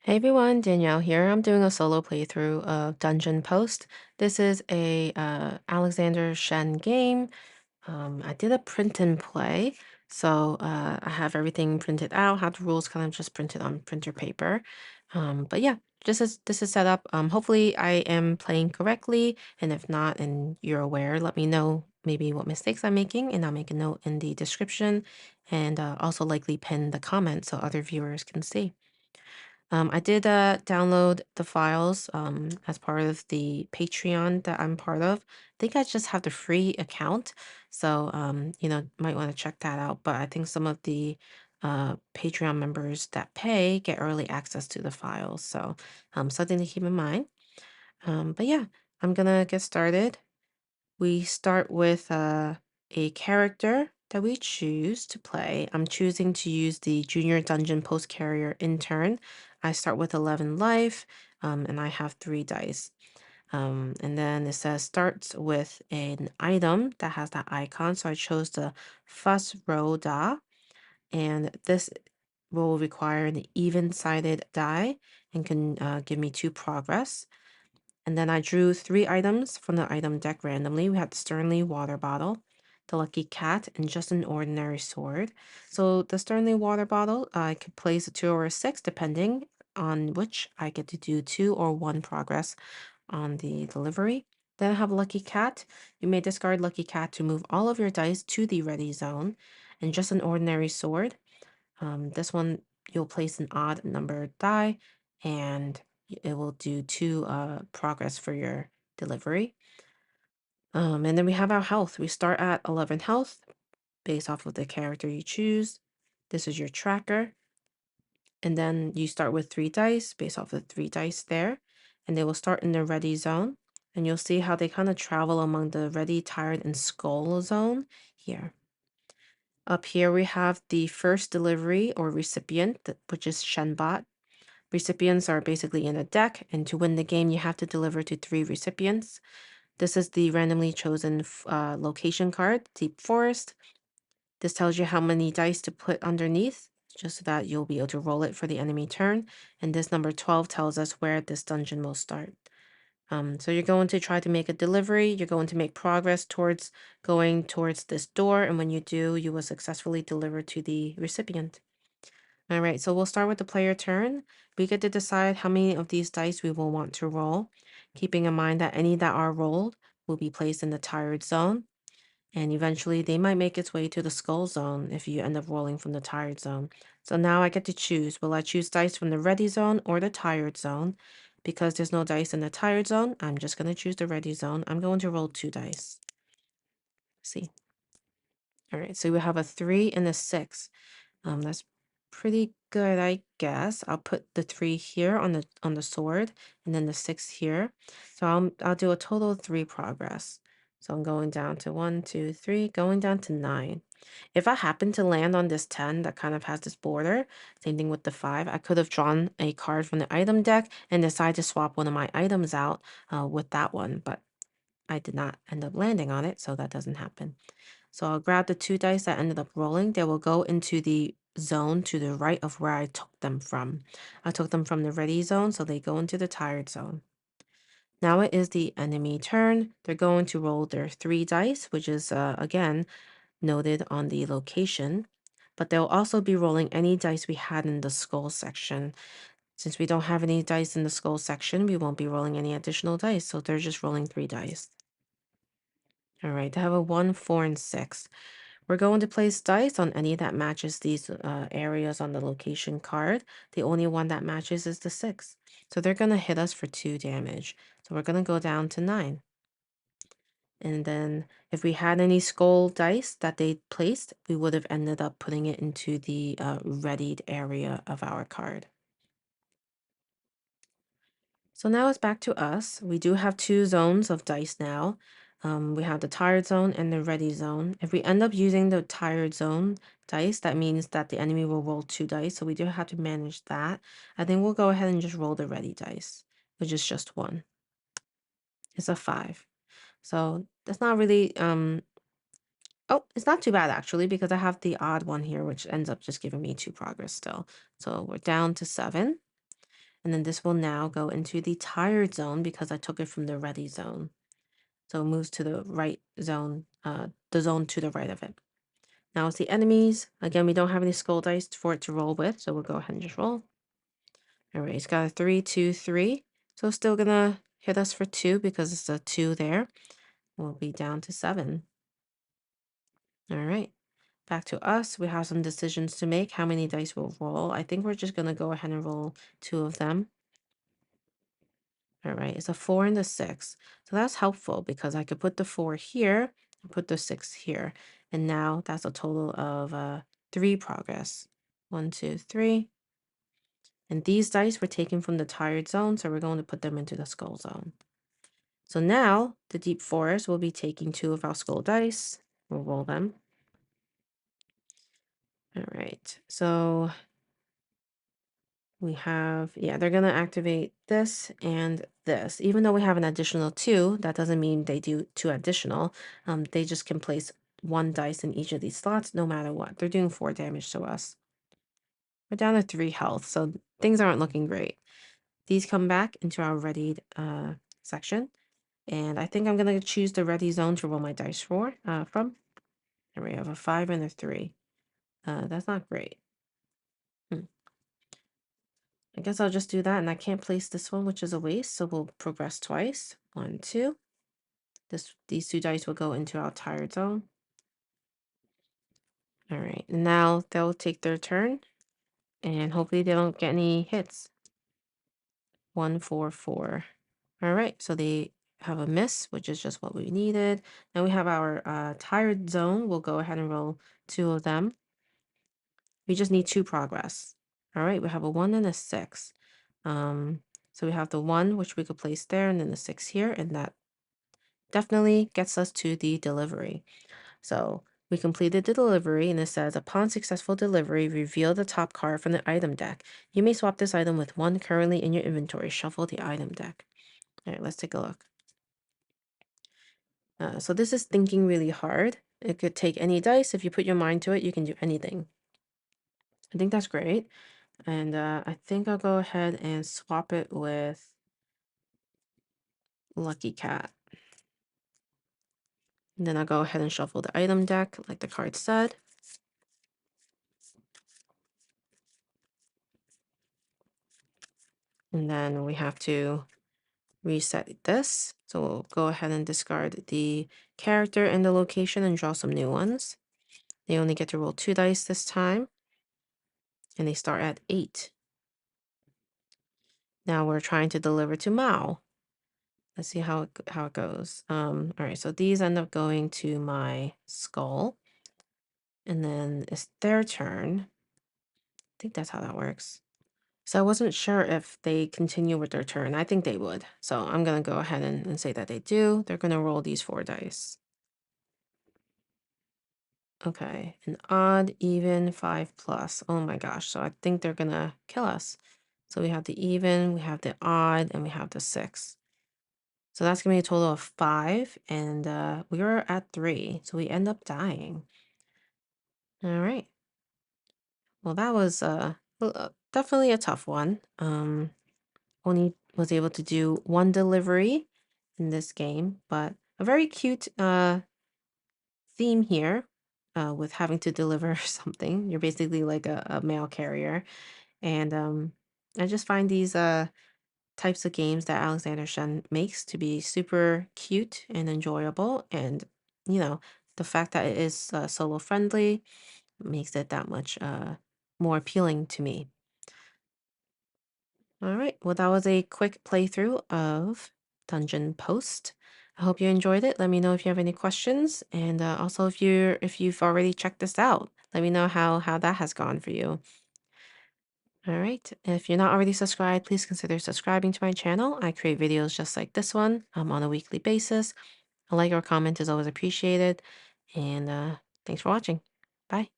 Hey everyone, Danielle here. I'm doing a solo playthrough of Dungeon Post. This is a Alexander Shen game. I did a print and play, so I have everything printed out, have the rules kind of just printed on printer paper. But yeah, this is set up. Hopefully I am playing correctly, and if not, and you're aware, let me know maybe what mistakes I'm making, and I'll make a note in the description, and also likely pin the comment so other viewers can see. I did download the files as part of the Patreon that I'm part of. I think I just have the free account, so might want to check that out. But I think some of the Patreon members that pay get early access to the files, so something to keep in mind. But yeah, I'm gonna get started. We start with a character that we choose to play. I'm choosing to use the Junior Dungeon Post Carrier Intern. I start with 11 life, and I have 3 dice. And then it says starts with an item that has that icon. So I chose the Fuss Da, and this will require an even-sided die and can give me 2 progress. And then I drew 3 items from the item deck randomly. We had the Sternly water bottle, the lucky cat, and just an ordinary sword. So the Sternly water bottle, I could place a 2 or a 6 depending on which I get to do 2 or 1 progress on the delivery. Then I have lucky cat. You may discard lucky cat to move all of your dice to the ready zone, and just an ordinary sword. This one, you'll place an odd numbered die, and it will do 2 progress for your delivery. And then we have our health. We start at 11 health based off of the character you choose. This is your tracker. And then you start with 3 dice based off the 3 dice there. And they will start in the ready zone. And you'll see how they kind of travel among the ready, tired, and skull zone here. Up here we have the first delivery or recipient, which is Shenbot. Recipients are basically in a deck, and to win the game, you have to deliver to 3 recipients. This is the randomly chosen location card, Deep Forest. This tells you how many dice to put underneath, just so that you'll be able to roll it for the enemy turn. And this number 12 tells us where this dungeon will start. So you're going to try to make a delivery. You're going to make progress towards going towards this door, and when you do, you will successfully deliver to the recipient. All right, so we'll start with the player turn. We get to decide how many of these dice we will want to roll, keeping in mind that any that are rolled will be placed in the tired zone, and eventually they might make its way to the skull zone if you end up rolling from the tired zone. So now I get to choose. Will I choose dice from the ready zone or the tired zone? Because there's no dice in the tired zone, I'm just going to choose the ready zone. I'm going to roll 2 dice. See. All right, so we have a 3 and a 6. That's pretty good, I guess. I'll put the 3 here on the sword, and then the 6 here. So I'll do a total of 3 progress. So I'm going down to 1, 2, 3, going down to 9. If I happen to land on this 10 that kind of has this border, same thing with the 5, I could have drawn a card from the item deck and decide to swap one of my items out with that one, but I did not end up landing on it, so that doesn't happen. So I'll grab the 2 dice that ended up rolling. They will go into the zone to the right of where I took them from. I took them from the ready zone, so they go into the tired zone. Now it is the enemy turn. They're going to roll their 3 dice, which is, again, noted on the location. But they'll also be rolling any dice we had in the skull section. Since we don't have any dice in the skull section, we won't be rolling any additional dice, so they're just rolling 3 dice. All right, they have a 1, 4, and 6. We're going to place dice on any that matches these areas on the location card. The only one that matches is the 6. So they're going to hit us for 2 damage. So we're going to go down to 9. And then if we had any skull dice that they placed, we would have ended up putting it into the readied area of our card. So now it's back to us. We do have 2 zones of dice now. We have the tired zone and the ready zone. If we end up using the tired zone dice, that means that the enemy will roll 2 dice. So we do have to manage that. I think we'll go ahead and just roll the ready dice, which is just 1. It's a 5. So that's not really, oh, it's not too bad actually, because I have the odd one here, which ends up just giving me 2 progress still. So we're down to 7. And then this will now go into the tired zone because I took it from the ready zone. So it moves to the right zone, the zone to the right of it. Now it's the enemies. Again, we don't have any skull dice for it to roll with, so we'll go ahead and just roll. All right, it's got a 3, 2, 3. So it's still gonna hit us for 2 because it's a 2 there. We'll be down to 7. All right, back to us. We have some decisions to make. How many dice we'll roll? I think we're just gonna go ahead and roll 2 of them. All right, it's a 4 and a 6. So that's helpful because I could put the 4 here and put the 6 here. And now that's a total of 3 progress. 1, 2, 3. And these dice were taken from the tired zone, so we're going to put them into the skull zone. So now the deep forest will be taking 2 of our skull dice. We'll roll them. All right, so we have, yeah, they're going to activate this and this. Even though we have an additional 2, that doesn't mean they do 2 additional. They just can place 1 dice in each of these slots no matter what. They're doing 4 damage to us. We're down to 3 health, so things aren't looking great. These come back into our readied section. And I think I'm going to choose the ready zone to roll my dice from. And we have a 5 and a 3. That's not great. I guess I'll just do that, and I can't place this one, which is a waste, so we'll progress twice. 1, 2. These 2 dice will go into our tired zone. All right, now they'll take their turn, and hopefully they don't get any hits. 1, 4, 4. All right, so they have a miss, which is just what we needed. Now we have our tired zone. We'll go ahead and roll 2 of them. We just need 2 progress. All right, we have a 1 and a 6. So we have the 1, which we could place there, and then the 6 here, and that definitely gets us to the delivery. So we completed the delivery, and it says, upon successful delivery, reveal the top card from the item deck. You may swap this item with one currently in your inventory. Shuffle the item deck. All right, let's take a look. So this is thinking really hard. It could take any dice. If you put your mind to it, you can do anything. I think that's great. And I think I'll go ahead and swap it with Lucky Cat. And then I'll go ahead and shuffle the item deck like the card said. And then we have to reset this. So we'll go ahead and discard the character and the location and draw some new ones. They only get to roll 2 dice this time. And they start at 8. Now we're trying to deliver to Mao. Let's see how it goes. All right, so these end up going to my skull. And then it's their turn. I think that's how that works. So I wasn't sure if they continue with their turn. I think they would. So I'm going to go ahead and say that they do. They're going to roll these 4 dice. Okay, an odd, even, 5 plus. Oh my gosh. So I think they're going to kill us. So we have the even, we have the odd, and we have the 6. So that's going to be a total of 5. And we were at 3. So we end up dying. All right. Well, that was definitely a tough one. Only was able to do 1 delivery in this game, but a very cute theme here with having to deliver something. You're basically like a mail carrier. And I just find these types of games that Alexander Shen makes to be super cute and enjoyable. And, you know, the fact that it is solo friendly makes it that much more appealing to me. All right. Well, that was a quick playthrough of Dungeon Post. I hope you enjoyed it. Let me know if you have any questions, and also if you've already checked this out. Let me know how that has gone for you. All right. If you're not already subscribed, please consider subscribing to my channel. I create videos just like this one on a weekly basis. A like or comment is always appreciated. And thanks for watching. Bye.